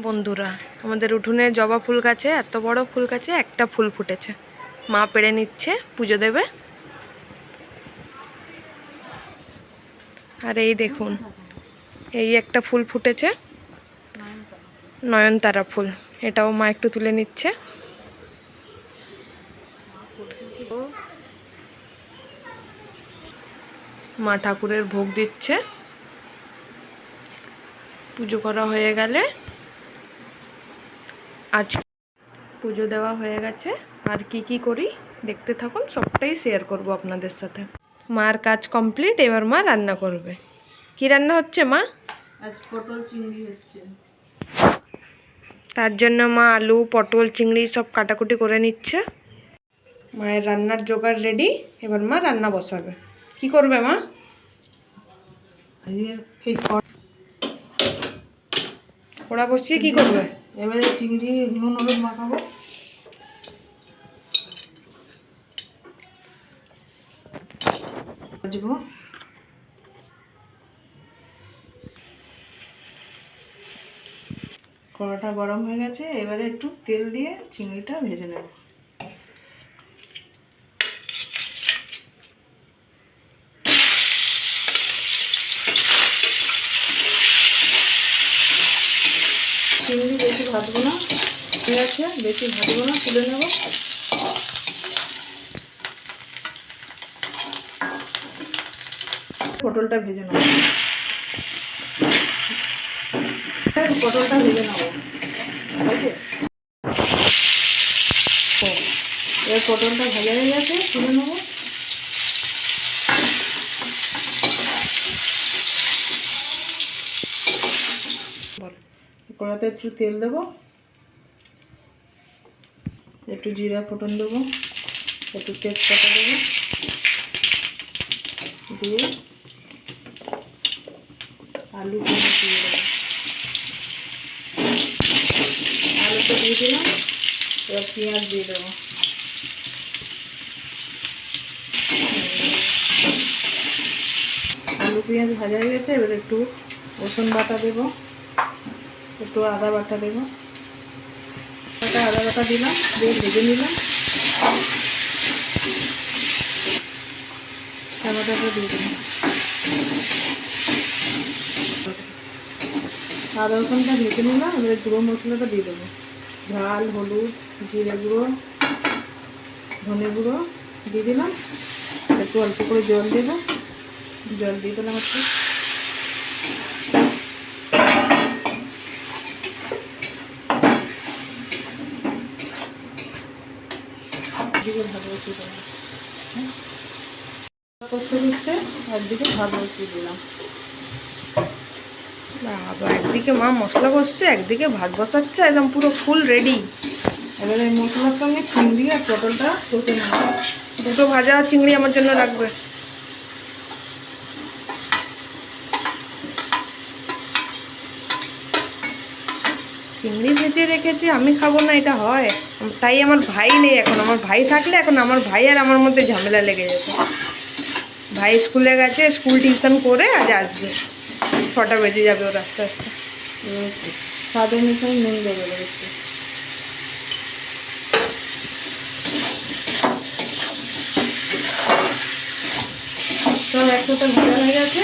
বন্ধুরা, আমাদের উঠোনে জবা ফুল গাছে এত বড় ফুল গাছে একটা ফুল ফুটেছে। মা পেড়ে নিচ্ছে, পুজো দেবে। আর এই দেখুন, এই একটা ফুল ফুটেছে, নয়নতারা ফুল। এটাও মা একটু তুলে নিচ্ছে। মা ঠাকুরের ভোগ দিচ্ছে। পুজো করা হয়ে গেলে, আজ পুজো দেওয়া হয়ে গেছে। আর কি কি করি দেখতে থাকুন, সবটাই শেয়ার করব আপনাদের সাথে। মার কাজ কমপ্লিট, এবার মা রান্না করবে। কি রান্না হচ্ছে মা? আজ পটল চিংড়ি হচ্ছে। তার জন্য মা আলু পটল চিংড়ি সব কাটাকুটি করে নিচ্ছে। মায়ের রান্নার জোগাড় রেডি, এবার মা রান্না বসাবে। কি করবে মা? কড়া বসিয়ে কি করবে? এবারে চিংড়ি নুন হলুদ মাখাবো। ভাজবো। কড়াটা গরম হয়ে গেছে, এবারে একটু তেল দিয়ে চিংড়িটা ভেজে নেব। চিংড়ি বেশি ভাজবো না, ঠিক আছে, বেশি ভাজবো না, তুলে নেব। পটলটা ভেজে নেব। পটলটা ভেজে নেব, ঠিক আছে। এবার পটলটা ভাজা হয়ে গেছে, তুলে নেব। কড়াতে একটু তেল দেবো, একটু জিরা ফোড়ন দেবো, একটু তেজপাতা দেবো, দিয়ে আলু দিয়ে দেবো। আলুটা দিয়ে দিলাম, এবার পেঁয়াজ দিয়ে দেবো। আলু পেঁয়াজ ভাজা হয়ে গেছে, এবার একটু রসুন বাটা দেবো, একটু আদা বাটা দেবো। আদা বাটা দিলাম, দিয়ে ভেজে নিলাম। টমেটোটা দিয়ে দিলাম। আদা রসুনটা ভেজে নিলাম, এবারে গুঁড়ো মশলাটা দিয়ে দেবো। ঝাল, হলুদ, জিরে গুঁড়ো, ধনে গুঁড়ো দিয়ে দিলাম। একটু অল্প করে জল দেবো, জল দিয়ে দিলাম একটু। একদিকে ভাত বসিয়ে দিলাম, কষতে কষতে একদিকে ভাত বসিয়ে দিলাম। বাবা, একদিকে মা মশলা কষছে, একদিকে ভাত বসাচ্ছে, একদম পুরো ফুল রেডি। এবারে এই মশলার সঙ্গে চিংড়ি আর পটলটা কষে নেব। দুটো ভাজা চিংড়ি আমার জন্য রাখবে। চিংড়ি ভেজে রেখেছি, আমি খাবো না, এটা হয়? তাই আমার ভাই নেই এখন। আমার ভাই থাকলে এখন আমার ভাই আর আমার মধ্যে ঝামেলা লেগে যেত। ভাই স্কুলে গেছে, স্কুল টিউশন করে আজ আসবে। 6টা বেজে যাবে ওর আস্তে আস্তে। স্বাদ অনুসারে নুন দেবে একটু। সব একসাথে ভাজা হয়ে গেছে,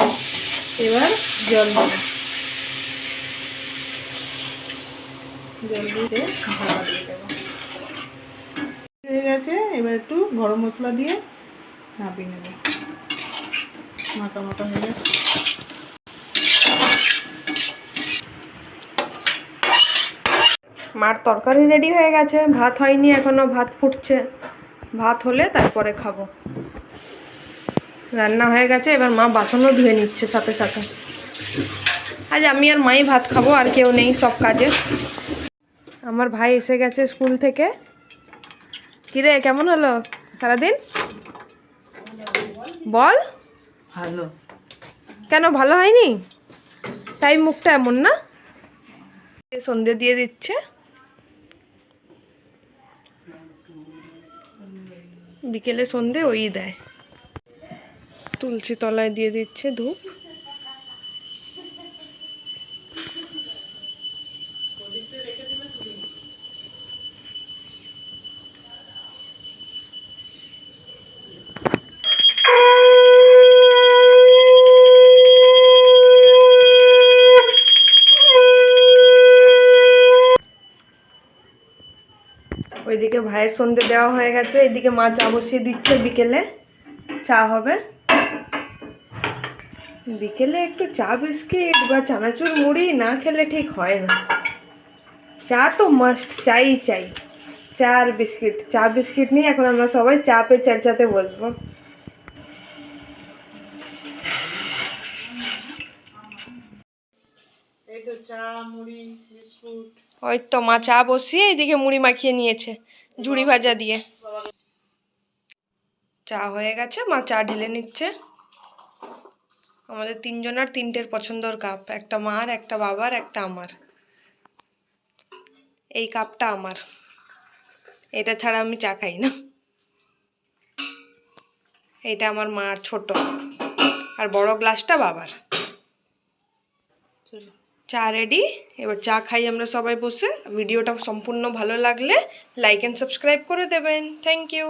এবার জল দেবো। জল দিয়ে ঢাকা দিয়ে দেবো। হয়ে গেছে, এবার একটু গরম মশলা দিয়ে নামিয়ে নেব। মাখা মাখা হয়ে গেছে। মার তরকারি রেডি হয়ে গেছে, ভাত হয়নি এখনো, ভাত ফুটছে। ভাত হলে তারপরে খাবো। রান্না হয়ে গেছে, এবার মা বাসনও ধুয়ে নিচ্ছে সাথে সাথে। আজ আমি আর মাই ভাত খাবো, আর কেউ নেই সব কাজে। আমার ভাই এসে গেছে স্কুল থেকে। কিরে, কেমন হলো সারাদিন? বল। ভালো। কেন ভালো হয়নি? তাই মুখটা এমন না? সন্ধে দিয়ে দিচ্ছে। বিকেলে সন্ধে ওই দেয়। তুলসী তলায় দিয়ে দিচ্ছে ধূপ। ওইদিকে ভাইয়ের সন্ধে দেওয়া হয়ে গেছে, এদিকে মা চা বসিয়ে দিচ্ছে, বিকেলে চা হবে। বিকেলে একটু চা বিস্কিট বা চানাচুর মুড়ি না খেলে ঠিক হয় না। চা তো মাস্ট, চাই চাই। চা আর বিস্কিট, চা বিস্কিট নিয়ে এখন আমরা সবাই চা পে চর্চাতে বসবো। এই তো চা, মুড়ি, বিস্কুট। ওই তো মা চা বসিয়ে এদিকে মুড়ি মাখিয়ে নিয়েছে ঝুড়ি ভাজা দিয়ে। চা হয়ে গেছে, মা চা ঢেলে নিচ্ছে। আমাদের তিনজনের তিনটের পছন্দর কাপ, একটা মার, একটা বাবার, একটা আমার। এই কাপটা আমার, এটা ছাড়া আমি চা খাই না। এটা আমার মার ছোট, আর বড় গ্লাসটা বাবার। চা রেডি, এবার চা খাই আমরা সবাই বসে। ভিডিওটা সম্পূর্ণ ভালো লাগলে লাইক অ্যান্ড সাবস্ক্রাইব করে দেবেন। Thank you.